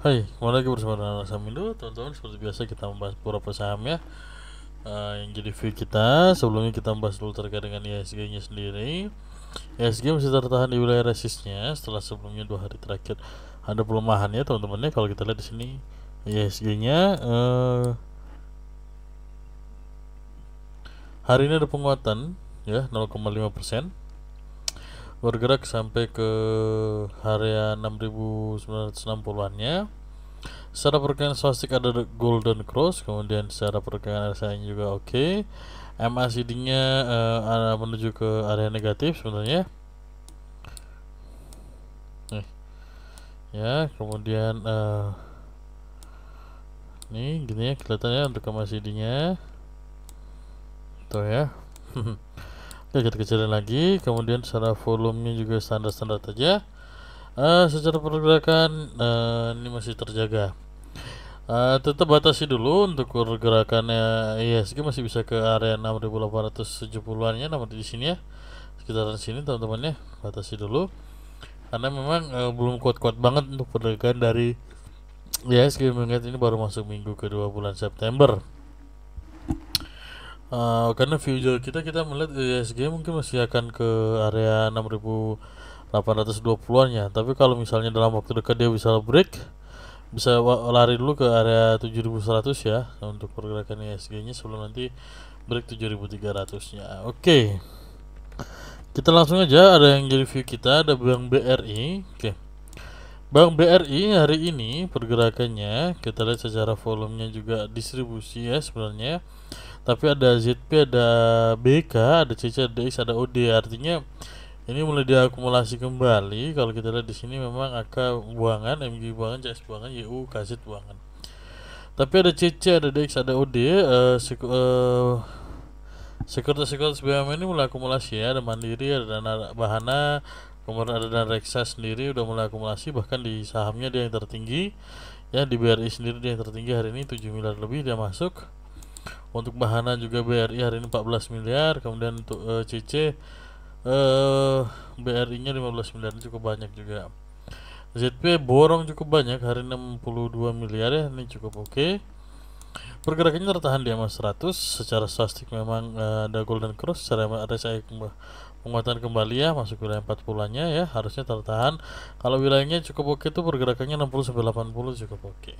Hai, kembali lagi bersama dengan Samindo. Teman-teman, seperti biasa kita membahas beberapa saham ya, yang jadi view kita. Sebelumnya kita membahas dulu terkait dengan IHSG-nya sendiri. IHSG masih tertahan di wilayah resistnya setelah sebelumnya 2 hari terakhir ada pelemahan ya teman-teman ya. Kalau kita lihat di sini IHSG-nya hari ini ada penguatan ya 0,5%, bergerak sampai ke area 6.960-an-nya. Secara pergerakan swastik ada golden cross, kemudian secara pergerakan RSI juga oke. MACD-nya menuju ke area negatif sebenarnya. Nih, ya, kemudian nih gini ya kelihatannya untuk MACD-nya. Tuh ya. Oke, kita kecilin lagi. Kemudian secara volumenya juga standar-standar aja. Secara pergerakan ini masih terjaga. Tetap batasi dulu untuk pergerakannya IHSG masih bisa ke area 6.870-an ya, namun di sini ya sekitaran sini teman-teman ya, batasi dulu karena memang belum kuat-kuat banget untuk pergerakan dari IHSG, mengingat ini baru masuk minggu kedua bulan September. Karena view kita melihat IHSG mungkin masih akan ke area 6.820-an ya, tapi kalau misalnya dalam waktu dekat dia bisa break, bisa lari dulu ke area 7.100 ya untuk pergerakan IHSG-nya sebelum nanti break 7.300-nya. Oke. Kita langsung aja, ada yang jadi view kita, ada Bank BRI. Oke. Bank BRI hari ini pergerakannya kita lihat secara volumenya juga distribusi ya sebenarnya. Tapi ada ZP, ada BK, ada CC, ada DX, ada OD. Artinya ini mulai diakumulasi kembali. Kalau kita lihat di sini memang AK buangan, MG buangan, CS buangan, YU KZ buangan. Tapi ada CC, ada DX, ada OD. Sekuritas BUMN ini mulai akumulasi ya. Ada Mandiri, ada Dana Bahana, kemudian ada Dana Reksa sendiri udah mulai akumulasi. Bahkan di sahamnya dia yang tertinggi ya, di BRI sendiri dia yang tertinggi hari ini 7 miliar lebih dia masuk. Untuk Bahana juga BRI hari ini 14 miliar. Kemudian untuk CC BRI nya 15 miliar, cukup banyak juga. ZP borong cukup banyak hari 62 miliar ya, ini cukup oke. Pergerakannya tertahan di MA 100. Secara swastik memang ada golden cross. Secara RSI penguatan kembali ya, masuk wilayah 40-nya ya, harusnya tertahan. Kalau wilayahnya cukup oke tuh pergerakannya 60 sampai 80 cukup oke.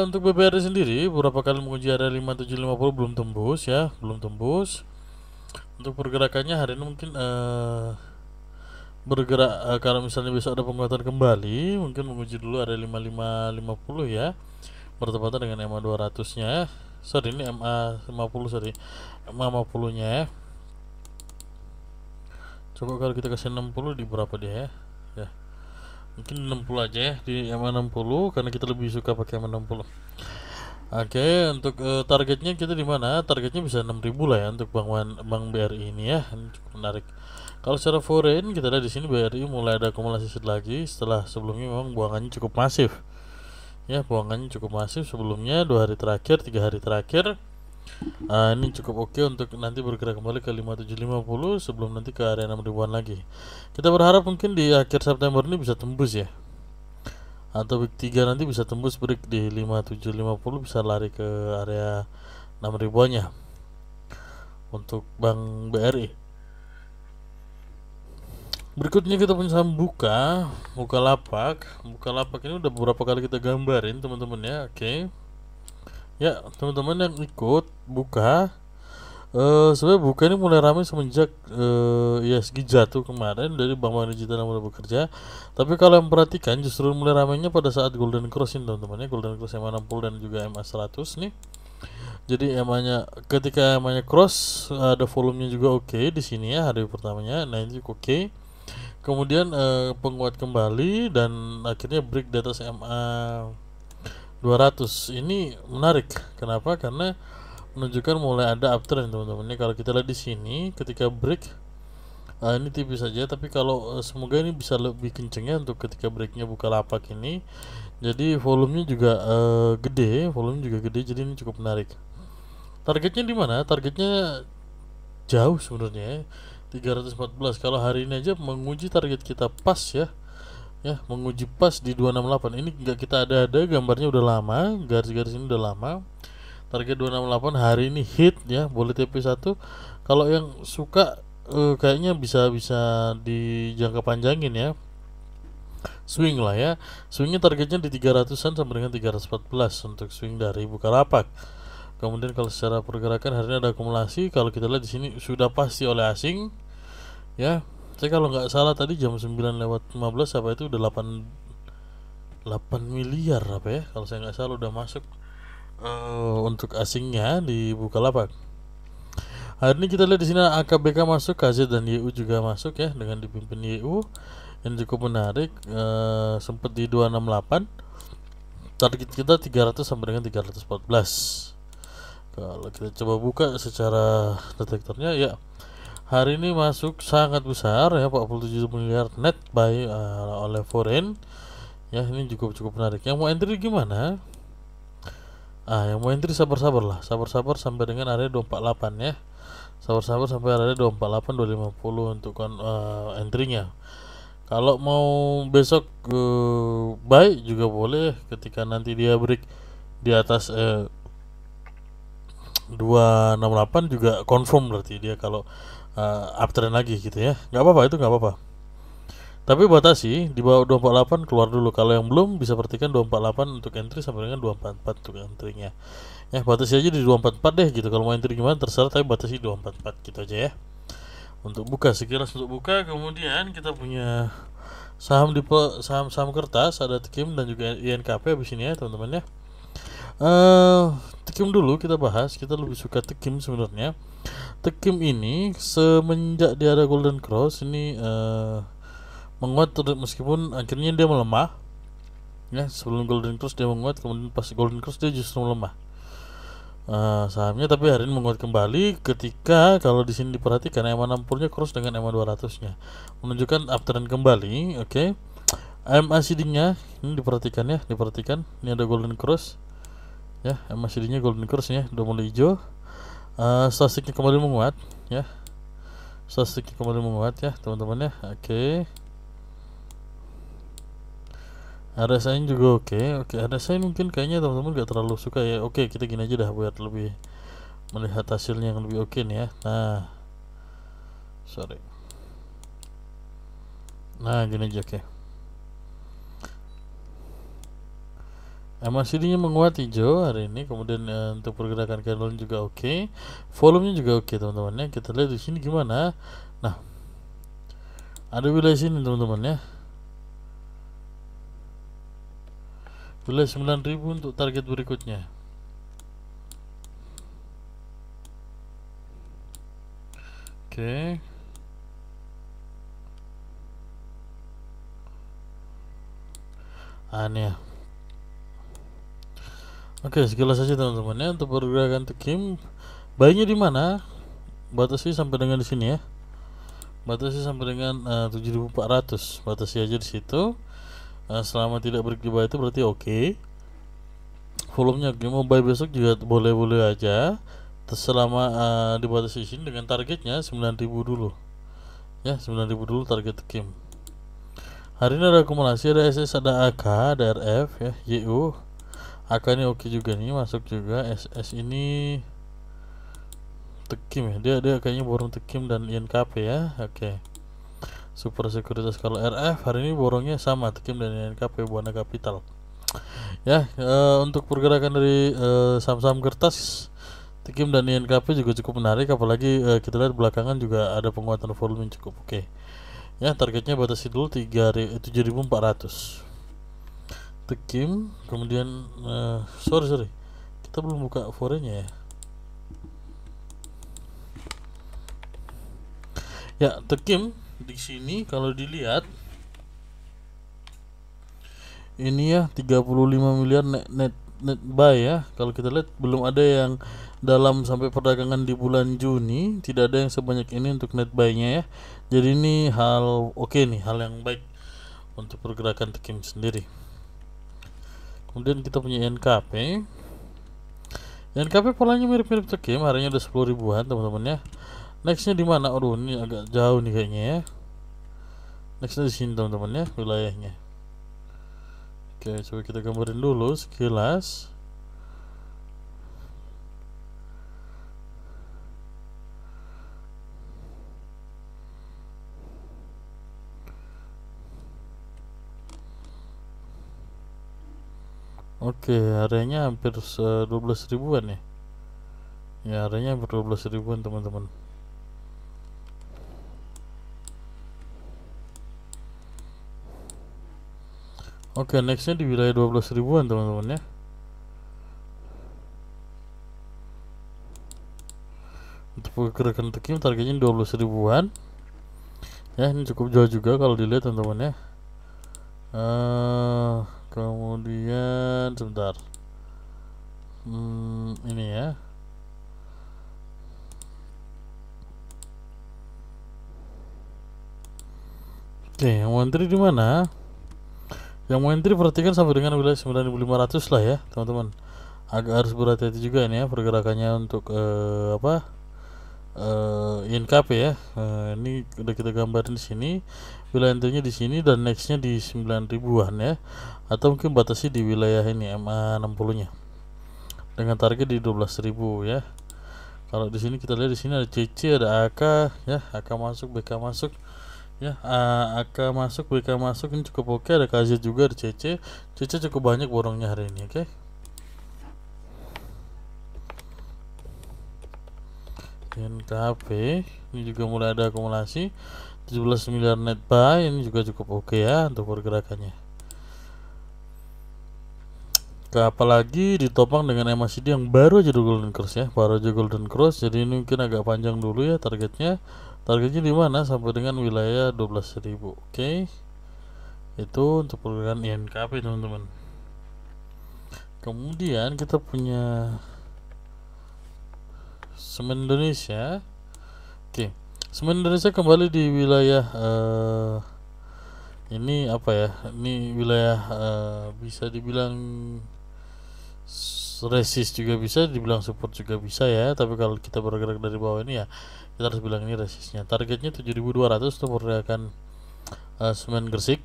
Untuk BBRI sendiri beberapa kali menguji area 5750 belum tembus ya, belum tembus. Untuk pergerakannya hari ini mungkin bergerak kalau misalnya besok ada penguatan kembali mungkin menguji dulu area 5550 ya, bertepatan dengan MA 200 nya. Sorry, ini MA 50, sorry, MA 50 nya ya. Coba kalau kita kasih 60 di berapa dia ya, ya mungkin 60 aja ya, di MA 60 karena kita lebih suka pakai MA 60. Oke, untuk targetnya kita di mana? Targetnya bisa 6.000 lah ya untuk Bank BRI ini ya. Ini cukup menarik. Kalau secara foreign kita lihat di sini BRI mulai ada akumulasi lagi setelah sebelumnya memang buangannya cukup masif. Ya, buangannya cukup masif sebelumnya 2 hari terakhir, 3 hari terakhir. Ini cukup oke untuk nanti bergerak kembali ke 5750 sebelum nanti ke area 6.000-an lagi. Kita berharap mungkin di akhir September ini bisa tembus ya, atau week 3 nanti bisa tembus break di 5750, bisa lari ke area 6.000-nya untuk Bank BRI. Berikutnya kita punya saham Bukalapak. Bukalapak ini udah beberapa kali kita gambarin teman-teman ya. Oke. Ya, teman-teman yang ikut buka, sebenarnya buka ini mulai ramai semenjak IHSG jatuh kemarin dari bank-bank digital yang mulai bekerja. Tapi kalau yang perhatikan justru mulai ramainya pada saat golden cross ini teman-teman ya, golden cross MA 60 dan juga MA 100 nih. Jadi ketika MA-nya cross ada volumenya juga oke di sini ya hari pertamanya. Nah, ini cukup oke. Kemudian penguat kembali dan akhirnya break di atas MA 200. Ini menarik. Kenapa? Karena menunjukkan mulai ada uptrend teman-teman. Ini kalau kita lihat di sini ketika break ini tipis saja, tapi kalau semoga ini bisa lebih kencengnya untuk ketika breaknya Bukalapak ini. Jadi volumenya juga gede, jadi ini cukup menarik. Targetnya di mana? Targetnya jauh sebenarnya ya, 314. Kalau hari ini aja menguji target kita pas ya, ya, menguji pas di 268. Ini nggak kita ada gambarnya, udah lama, garis-garis ini udah lama. Target 268 hari ini hit ya, boleh TP1. Kalau yang suka kayaknya bisa di jangka panjangin ya, swing lah ya. Swingnya targetnya di 300-an sampai dengan 314 untuk swing dari Bukalapak. Kemudian kalau secara pergerakan hari ini ada akumulasi, kalau kita lihat di sini sudah pasti oleh asing ya. Saya kalau nggak salah tadi jam 9:15 apa itu udah 8 miliar apa ya, kalau saya nggak salah udah masuk untuk asingnya di Bukalapak. Hari ini kita lihat di sini AKBK masuk, KZ dan YU juga masuk ya, dengan dipimpin YU yang cukup menarik. Sempat di 268, target kita 300 sampai dengan 314. Kalau kita coba buka secara detektornya ya, hari ini masuk sangat besar ya, 47 miliar net buy oleh foreign ya. Ini cukup menarik. Yang mau entry gimana? Yang mau entry sabar-sabar lah, sabar-sabar sampai dengan area 248 ya, sabar-sabar sampai area 248 250 untuk entry-nya. Kalau mau besok buy juga boleh ketika nanti dia break di atas 268 juga confirm, berarti dia kalau uptrend lagi gitu ya, nggak apa-apa, itu nggak apa-apa. Tapi batasi di bawah 248 keluar dulu. Kalau yang belum bisa perhatikan 248 untuk entry sampai dengan 244 untuk entry-nya. Ya, batasi aja di 244 deh gitu. Kalau mau entry gimana terserah, tapi batasi 244 gitu aja ya. Untuk buka sekilas untuk buka, kemudian kita punya saham saham kertas, ada Tekim dan juga INKP habis ini ya, teman-teman ya. Tekim dulu kita bahas, kita lebih suka Tekim sebenarnya. Tekim ini semenjak dia ada Golden Cross ini menguat meskipun akhirnya dia melemah ya. Sebelum Golden Cross dia menguat, kemudian pas Golden Cross dia justru melemah sahamnya, tapi hari ini menguat kembali ketika kalau di sini diperhatikan EMA 60-nya cross dengan EMA 200-nya menunjukkan uptrend kembali. Oke. MACD-nya ini diperhatikan ya, ini ada Golden Cross ya, MACD-nya Golden Cross ya, udah mulai hijau. Statistiknya kembali menguat ya, teman-teman ya. Oke. RSI juga oke. RSI mungkin kayaknya teman-teman gak terlalu suka ya. Oke, kita gini aja dah buat lebih melihat hasilnya yang lebih oke nih ya. Gini aja, oke. MACD-nya menguat hijau hari ini, kemudian untuk pergerakan candle juga oke. Volumenya juga oke teman-teman ya. Kita lihat di sini gimana. Nah, ada wilayah sini teman-teman ya, wilayah 9.000 untuk target berikutnya. Oke. Aneh. Oke, sekilas saja teman-teman ya untuk pergerakan Tekim. Bayinya di mana? Batasi sampai dengan di sini ya. Batasi sampai dengan 7.400. Batasi aja di situ. Selama tidak break di bawah itu berarti oke. Volumenya mau buy besok juga boleh-boleh aja. Selama dibatasi sini dengan targetnya 9.000 dulu. Ya, 9.000 dulu target Tekim. Hari ini ada akumulasi, ada SS, ada AK, ada RF ya, YU. AK ini oke juga nih, masuk juga. SS ini Tekim ya, dia kayaknya borong Tekim dan INKP ya. Oke. Super sekuritas. Kalau RF hari ini borongnya sama Tekim dan INKP, Buana Capital ya. Untuk pergerakan dari saham-saham kertas Tekim dan INKP juga cukup menarik, apalagi kita lihat belakangan juga ada penguatan volume cukup oke ya. Targetnya batasi dulu 7.400 Tekim. Kemudian sorry kita belum buka forenya ya. Tekim di sini kalau dilihat ini ya 35 miliar net buy ya. Kalau kita lihat belum ada yang dalam sampai perdagangan di bulan Juni, tidak ada yang sebanyak ini untuk net buy-nya ya. Jadi ini hal oke nih, hal yang baik untuk pergerakan Tekim sendiri. Kemudian kita punya NKP. NKP polanya mirip-mirip Tekim, harinya udah 10 ribuan teman-teman ya. Nextnya di mana? Aduh, ini agak jauh nih kayaknya ya. Nextnya di sini teman-teman ya, wilayahnya. Oke, coba kita gambarin dulu sekilas. Oke, areanya hampir 12 ribuan ya. Ya, areanya hampir 12 ribuan teman-teman. Oke, nextnya di wilayah 12 ribuan teman-teman ya. Untuk pergerakan tekim targetnya 12 ribuan. Ya, ini cukup jauh juga kalau dilihat teman-teman ya. Kemudian sebentar. Ini ya. Oke, yang mau entry di mana? Yang mau entry perhatikan sampai dengan wilayah 9.500 lah ya, teman-teman. Agak harus berhati-hati juga ini ya pergerakannya untuk INKP ya. Ini udah kita gambarin di sini. Wilayah entry-nya di sini dan nextnya di 9 ribuan ya. Atau mungkin batasi di wilayah ini MA60-nya. Dengan target di 12.000 ya. Kalau di sini kita lihat di sini ada CC, ada AK ya, AK masuk, BK masuk. Ya, AK masuk, BK masuk, ini cukup oke. Ada KZ juga, ada CC. CC cukup banyak borongnya hari ini, oke. NKP ini juga mulai ada akumulasi 17 miliar net buy, ini juga cukup oke ya untuk pergerakannya. Apalagi ditopang dengan MACD yang baru aja golden cross ya, baru aja golden cross. Jadi ini mungkin agak panjang dulu ya targetnya. Targetnya di mana? Sampai dengan wilayah 12.000. Oke. Itu untuk pergerakan INKP teman-teman. Kemudian kita punya Semen Indonesia. Oke. Semen Indonesia kembali di wilayah ini apa ya? Ini wilayah bisa dibilang resist juga bisa, dibilang support juga bisa ya. Tapi kalau kita bergerak dari bawah ini ya kita harus bilang ini resistnya. Targetnya 7.200 untuk pergerakan semen Gresik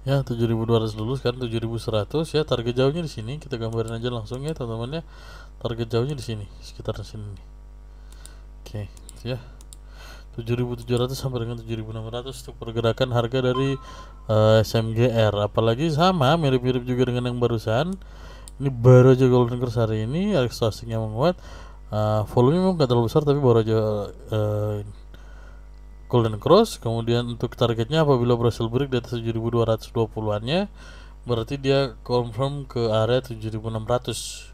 ya. 7.200 dulu, sekarang 7.100 ya. Target jauhnya di sini, kita gambarin aja langsung ya teman-teman ya. Target jauhnya di sini, sekitar sini. Oke ya, 7.700 sampai dengan 7.600 untuk pergerakan harga dari SMGR. Apalagi sama mirip-mirip juga dengan yang barusan. Ini baru aja golden cross hari ini, stochasticnya menguat. Volume memang gak terlalu besar tapi baru aja golden cross. Kemudian untuk targetnya apabila berhasil break di atas 7.220 nya berarti dia confirm ke area 7.600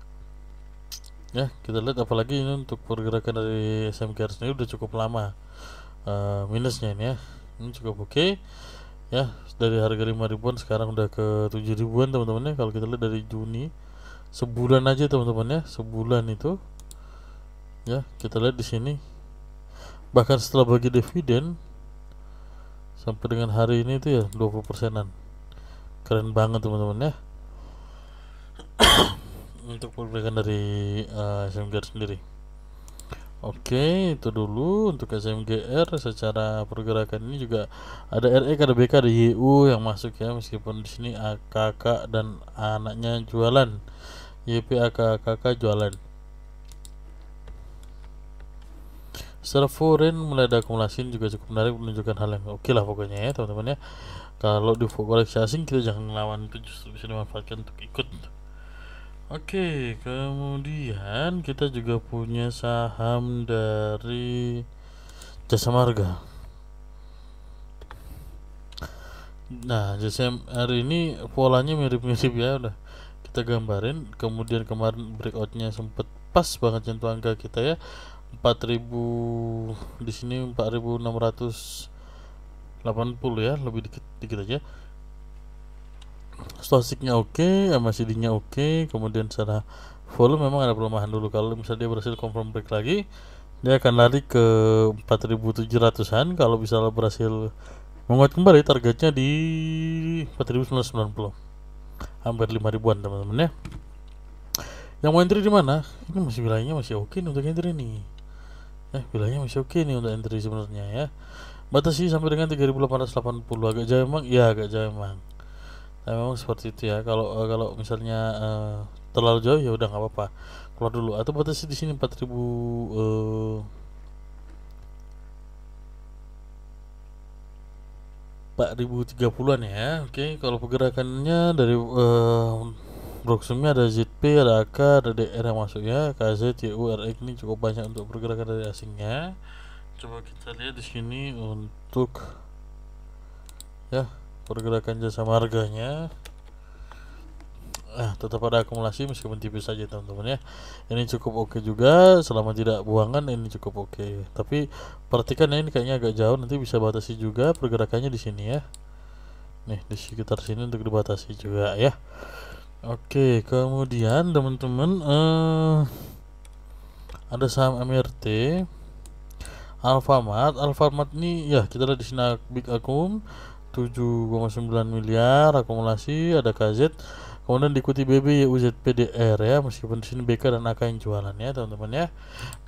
ya. Kita lihat apalagi ini untuk pergerakan dari SMGR sendiri udah cukup lama minusnya ini ya. Ini cukup oke ya, dari harga 5 ribuan sekarang udah ke 7 ribuan teman-teman ya. Kalau kita lihat dari Juni sebulan aja teman-teman ya, sebulan itu ya, kita lihat di sini bahkan setelah bagi dividen sampai dengan hari ini itu ya 20%-an. Keren banget teman-teman ya untuk pergerakan dari SMGR sendiri. Oke, itu dulu untuk SMGR. Secara pergerakan ini juga ada RE, ada BK, ada YU yang masuk ya, meskipun di sini kakak dan anaknya jualan. YP kakak jualan. Secara foreign mulai ada akumulasi juga cukup menarik, menunjukkan hal yang oke lah pokoknya ya teman-teman ya. Kalau di koleksi asing kita jangan ngelawan, itu justru bisa dimanfaatkan untuk ikut. Oke, kemudian kita juga punya saham dari Jasa Marga. Nah, Jasa hari ini polanya mirip-mirip ya, udah kita gambarin. Kemudian kemarin breakoutnya sempet pas banget nyentuh angka kita ya, 4.000 di sini, 4.680 ya, lebih dikit aja. Stochasticnya oke, MACD-nya oke. Kemudian secara volume memang ada pelemahan dulu. Kalau misalnya dia berhasil confirm break lagi, dia akan lari ke 4.700-an. Kalau bisa berhasil menguat kembali, targetnya di 4.990, hampir 5 ribuan teman-teman ya. Yang mau entry di mana? Ini masih wilayahnya masih oke nih untuk entry nih ya, wilayahnya masih oke nih untuk entry sebenarnya ya. Batasi sampai dengan 3.880. Agak jauh emang? Ya agak jauh emang. Nah, memang seperti itu ya. Kalau misalnya terlalu jauh ya udah nggak apa-apa, keluar dulu atau batasi di sini 4000 eh, 4030-an ya. Oke, kalau pergerakannya dari Broksumnya ada ZP, ada AK, ada DR yang masuk ya. KZ, YU, RX ini cukup banyak untuk pergerakan dari asingnya. Coba kita lihat di sini untuk ya pergerakan jasa marganya. Tetap ada akumulasi meskipun tipis saja teman-teman ya. Ini cukup oke juga, selama tidak buangan ini cukup oke. Tapi perhatikan ya, ini kayaknya agak jauh, nanti bisa batasi juga pergerakannya di sini ya. Nih di sekitar sini untuk dibatasi juga ya. Oke, kemudian teman-teman ada saham MRT, Alfamart. Alfamart ini ya kita lihat di sini Big Akum 7,9 miliar akumulasi, ada KZ, kemudian diikuti BB, UZPDR ya, meskipun di sini BK dan AK yang jualan ya teman-teman ya.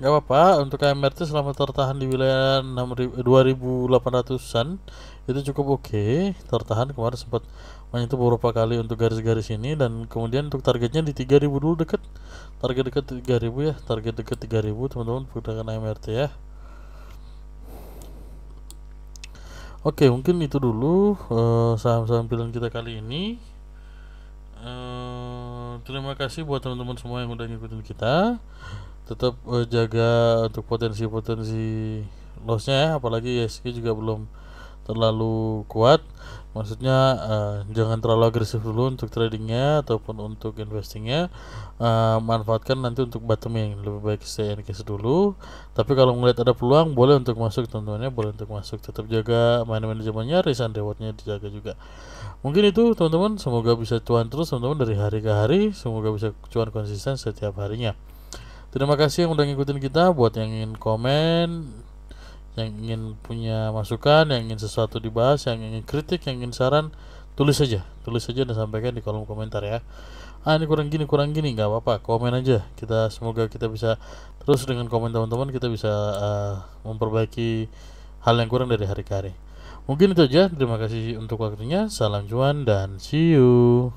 Nggak apa-apa, untuk KMRT selama tertahan di wilayah 2800-an itu cukup oke, tertahan. Kemarin sempat menyentuh beberapa kali untuk garis-garis ini, dan kemudian untuk targetnya di 3000 dulu, dekat target dekat 3000 ya, target dekat 3000 teman-teman pergerakan MRT ya. Oke, mungkin itu dulu saham-saham pilihan kita kali ini. Terima kasih buat teman-teman semua yang udah ngikutin kita. Tetap jaga untuk potensi-potensi lossnya ya, apalagi ISG juga belum terlalu kuat. Maksudnya jangan terlalu agresif dulu untuk tradingnya ataupun untuk investingnya. Manfaatkan nanti untuk bottoming, lebih baik stay in case dulu. Tapi kalau melihat ada peluang boleh untuk masuk teman-teman ya, boleh untuk masuk. Tetap jaga manajemennya, risk and rewardnya dijaga juga. Mungkin itu teman-teman, semoga bisa cuan terus teman-teman dari hari ke hari, semoga bisa cuan konsisten setiap harinya. Terima kasih yang udah ngikutin kita. Buat yang ingin komen, yang ingin punya masukan, yang ingin sesuatu dibahas, yang ingin kritik, yang ingin saran, tulis saja dan sampaikan di kolom komentar ya. Ini kurang gini nggak apa-apa, komen aja. Semoga kita bisa terus dengan komen teman-teman, kita bisa memperbaiki hal yang kurang dari hari ke hari. Mungkin itu aja, terima kasih untuk waktunya, salam cuan dan see you.